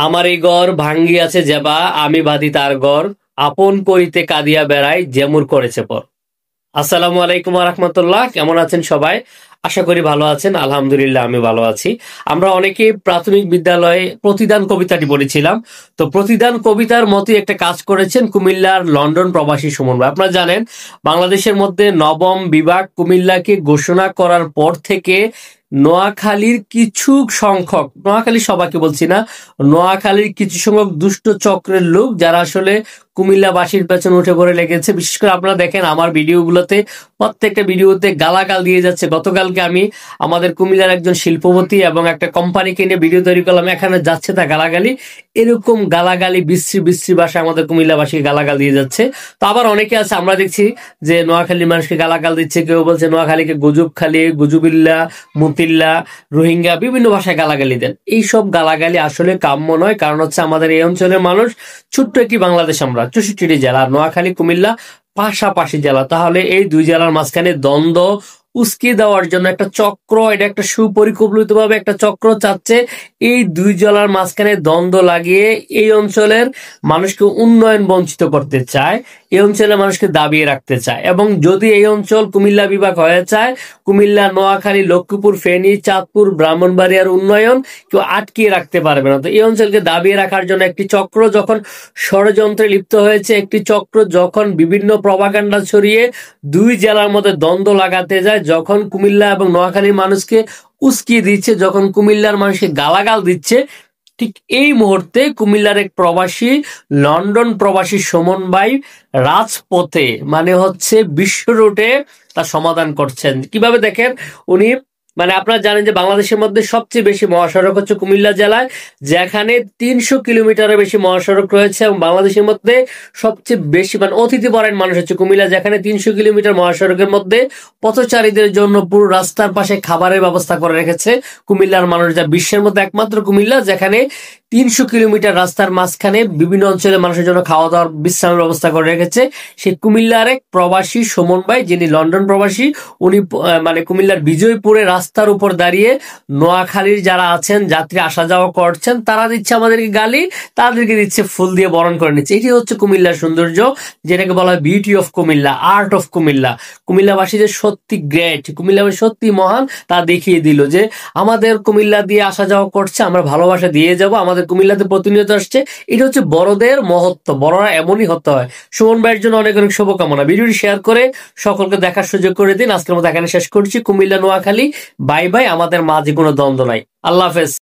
আমার এই ঘর ভাঙ্গিয়াছে যেবা আমি বাঁধি তার ঘর আপন করিতে কাঁদিয়া বেড়াই যেমুর করেছে পর। আসসালামু আলাইকুম রহমতুল্লাহ, কেমন আছেন সবাই? আশা করি ভালো আছেন। আলহামদুলিল্লাহ আমি ভালো আছি। আমরা অনেকে প্রাথমিক বিদ্যালয়ে প্রতিদান কবিতাটি পড়েছিলাম। তো প্রতিদান কবিতার মতোই একটা কাজ করেছেন কুমিল্লার লন্ডন প্রবাসী সুমন ভাই। আপনারা জানেন বাংলাদেশের মধ্যে নবম বিভাগ কুমিল্লাকে ঘোষণা করার পর থেকে নোয়াখালীর কিছু সংখ্যক, নোয়াখালী সবাইকে বলছি না, নোয়াখালীর কিছু সংখ্যক দুষ্ট চক্রের লোক যারা আসলে কুমিল্লাবাসীর পেছনে উঠে পড়ে লেগেছে। বিশেষ করে আপনারা দেখেন আমার ভিডিওগুলোতে, প্রত্যেকটা ভিডিওতে গালাগাল দিয়ে যাচ্ছে। গতকালকে আমি আমাদের কুমিল্লার একজন শিল্পপতি এবং একটা কোম্পানিকে নিয়ে ভিডিও তৈরি করলাম, এখানে যাচ্ছে তা গালাগালি। এরকম গালাগালি বিশ্রী বিশ্রী ভাষায় আমাদের কুমিল্লাবাসীকে গালাগাল দিয়ে যাচ্ছে। তো আবার অনেকে আছে, আমরা দেখছি যে নোয়াখালীর মানুষকে গালাগাল দিচ্ছে। কেউ বলছে নোয়াখালীকে গুজুবখালী, গুজুবিল্লা, মুতিল্লা, রোহিঙ্গা, বিভিন্ন ভাষায় গালাগালি দেন। এইসব গালাগালি আসলে কাম্য নয়। কারণ হচ্ছে আমাদের এই অঞ্চলের মানুষ, ছোট্ট একটি বাংলাদেশ, আমরা 64টি জেলা, নোয়াখালী কুমিল্লা পাশাপাশি জেলা। তাহলে এই দুই জেলার মাঝখানে দ্বন্দ্ব উস্কে দেওয়ার জন্য একটা চক্র, এটা একটা সুপরিকল্পিত ভাবে একটা চক্র চাচ্ছে এই দুই জেলার মাঝখানে দ্বন্দ্ব লাগিয়ে এই অঞ্চলের মানুষকে উন্নয়ন বঞ্চিত করতে চায়, এই অঞ্চলের মানুষকে দাবিয়ে রাখতে চায়। এবং যদি এই অঞ্চল কুমিল্লা বিভাগ হয়ে যায়, কুমিল্লা, নোয়াখালী, লক্ষ্মীপুর, ফেনী, চাঁদপুর, ব্রাহ্মণবাড়িয়ার উন্নয়ন কেউ আটকিয়ে রাখতে পারবে না। তো এই অঞ্চলকে দাবিয়ে রাখার জন্য একটি চক্র যখন ষড়যন্ত্রে লিপ্ত হয়েছে, একটি চক্র যখন বিভিন্ন প্রপাগান্ডা ছড়িয়ে দুই জেলার মধ্যে দ্বন্দ্ব লাগাতে যায়, যখন কুমিল্লা এবং নোয়াখালীর মানুষকে উস্কিয়ে দিচ্ছে, যখন কুমিল্লার মানুষকে গালাগাল দিচ্ছে, ঠিক এই মুহূর্তে কুমিল্লার এক প্রবাসী, লন্ডন প্রবাসী সুমন ভাই রাজপথে, মানে হচ্ছে বিশ্ব রুটে তার সমাধান করছেন। কিভাবে দেখেন, উনি মানে আপনারা জানেন যে বাংলাদেশের মধ্যে সবচেয়ে বেশি মহাসড়ক হচ্ছে কুমিল্লা জেলায়, যেখানে 300 কিলোমিটারের বেশি মহাসড়ক রয়েছে। এবং বাংলাদেশের মধ্যে সবচেয়ে বেশি মানে অতিথিপরায়ণ মানুষ হচ্ছে কুমিল্লা, যেখানে 300 কিলোমিটার মহাসড়কের মধ্যে পথচারীদের জন্য পুরো রাস্তার পাশে খাবারের ব্যবস্থা করে রেখেছে কুমিল্লার মানুষ, যা বিশ্বের মধ্যে একমাত্র কুমিল্লা, যেখানে 300 কিলোমিটার রাস্তার মাঝখানে বিভিন্ন অঞ্চলের মানুষের জন্য খাওয়া দাওয়ার বিশ্রামের ব্যবস্থা করে রেখেছে। সেই কুমিল্লার এক প্রবাসী সুমন ভাই, যিনি লন্ডন প্রবাসী, উনি মানে কুমিল্লার বিজয়পুরে রাস্তার উপর দাঁড়িয়ে নোয়াখালীর যারা আছেন, যাত্রী আসা যাওয়া করছেন, তারা দিচ্ছে আমাদেরকে গালি, তাদেরকে দিচ্ছে ফুল দিয়ে বরণ করে নিচ্ছে। এটি হচ্ছে কুমিল্লার সৌন্দর্য, যেটাকে বলা হয় beauty of Comilla, art of Comilla. কুমিল্লাবাসী যে সত্যি গ্রেট, কুমিল্লাবাসী সত্যি মহান, তা দেখিয়ে দিল যে আমাদের কুমিল্লা দিয়ে আসা যাওয়া করছে, আমরা ভালোবাসা দিয়ে যাব, আমাদের কুমিল্লাতে প্রতিনিয়ত আসছে। এটা হচ্ছে বড়দের মহত্ব, বড়রা এমনই হতে হয়। সুমন ভাইয়ের জন্য অনেক অনেক শুভকামনা। ভিডিওটি শেয়ার করে সকলকে দেখার সুযোগ করে দিন। আজকের মতো এখানে শেষ করছি। Comilla, Noakhali, bye bye. আমাদের মাঝে কোনো দ্বন্দ্ব নাই। আল্লাহ হাফেজ।